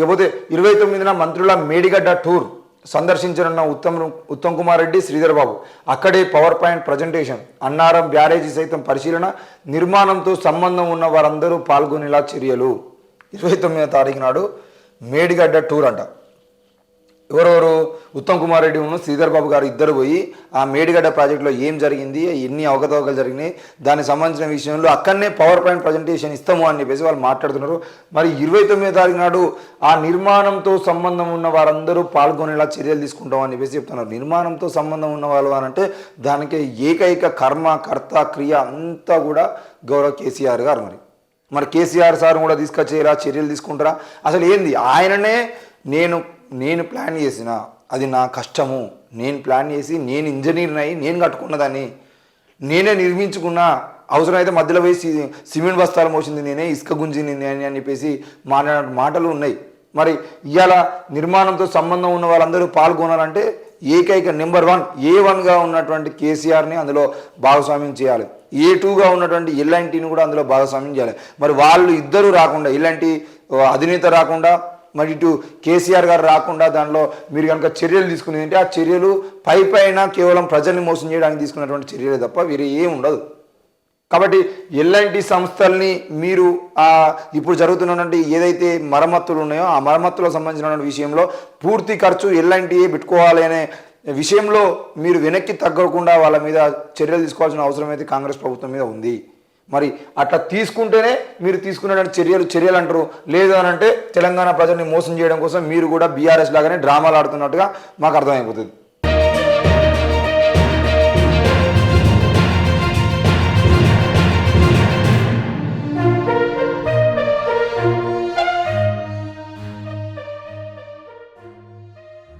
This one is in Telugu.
ఇకపోతే 29న మంత్రుల మేడిగడ్డ టూర్ సందర్శించనున్న ఉత్తమ్ కుమార్ రెడ్డి, శ్రీధర్ బాబు. అక్కడే పవర్ పాయింట్ ప్రజెంటేషన్. అన్నారం బ్యారేజీ సైతం పరిశీలన. నిర్మాణంతో సంబంధం ఉన్న వారందరూ పాల్గొనేలా చర్యలు. 29వ తారీఖు నాడు మేడిగడ్డ టూర్ అంట. ఎవరెవరు? ఉత్తమ్ కుమార్ రెడ్డి ఉన్న శ్రీధర్ బాబు గారు ఇద్దరు పోయి ఆ మేడిగడ్డ ప్రాజెక్టులో ఏం జరిగింది, ఎన్ని అవకతవకలు జరిగినాయి, దానికి సంబంధించిన విషయంలో అక్కడనే పవర్ పాయింట్ ప్రజెంటేషన్ ఇస్తాము అని చెప్పేసి వాళ్ళు మాట్లాడుతున్నారు. మరి 29వ తారీఖు నాడు ఆ నిర్మాణంతో సంబంధం ఉన్న వారందరూ పాల్గొనేలా చర్యలు తీసుకుంటాం అని చెప్పేసి చెప్తున్నారు. నిర్మాణంతో సంబంధం ఉన్న వాళ్ళు అని అంటే దానికి ఏకైక కర్మ కర్త క్రియ అంతా కూడా గౌరవ కేసీఆర్ గారు. మరి కేసీఆర్ సార్ కూడా తీసుకొచ్చేలా చర్యలు తీసుకుంటారా? అసలు ఏంది? ఆయననే నేను ప్లాన్ చేసిన, అది నా కష్టము, నేను ప్లాన్ చేసి నేను ఇంజనీర్ని అయ్యి నేను కట్టుకున్నదాన్ని, నేనే నిర్మించుకున్నా, అవసరమైతే మధ్యలో పోయి సిమెంట్ బస్తాలు మోసింది నేనే, ఇసుక గుంజింది నేనే అని చెప్పేసి మాటలు ఉన్నాయి. మరి ఇవాళ నిర్మాణంతో సంబంధం ఉన్న వాళ్ళందరూ పాల్గొనాలంటే ఏకైక నెంబర్ 1 A1గా ఉన్నటువంటి కేసీఆర్ని అందులో భాగస్వామ్యం చేయాలి. A2గా ఉన్నటువంటి ఎల్ఎన్టీని కూడా అందులో భాగస్వామ్యం చేయాలి. మరి వాళ్ళు ఇద్దరు రాకుండా, ఎల్ఎన్టీ అధినేత రాకుండా, మరి ఇటు కేసీఆర్ గారు రాకుండా దానిలో మీరు కనుక చర్యలు తీసుకునేది అంటే ఆ చర్యలు పైన కేవలం ప్రజల్ని మోసం చేయడానికి తీసుకున్నటువంటి చర్యలే తప్ప వేరే ఏం ఉండదు. కాబట్టి ఎల్ఎన్టీ సంస్థల్ని మీరు ఇప్పుడు జరుగుతున్నటువంటి ఏదైతే మరమ్మతులు ఉన్నాయో ఆ మరమ్మతులకు సంబంధించినటువంటి విషయంలో పూర్తి ఖర్చు ఎల్ఎన్టీయే పెట్టుకోవాలి అనే విషయంలో మీరు వెనక్కి తగ్గకుండా వాళ్ళ మీద చర్యలు తీసుకోవాల్సిన అవసరం అయితే కాంగ్రెస్ ప్రభుత్వం మీద ఉంది. మరి అట్లా తీసుకుంటేనే మీరు తీసుకున్నటువంటి చర్యలు అంటారు. లేదు అని అంటే తెలంగాణ ప్రజల్ని మోసం చేయడం కోసం మీరు కూడా బీఆర్ఎస్ లాగానే డ్రామాలు ఆడుతున్నట్టుగా మాకు అర్థమైపోతుంది.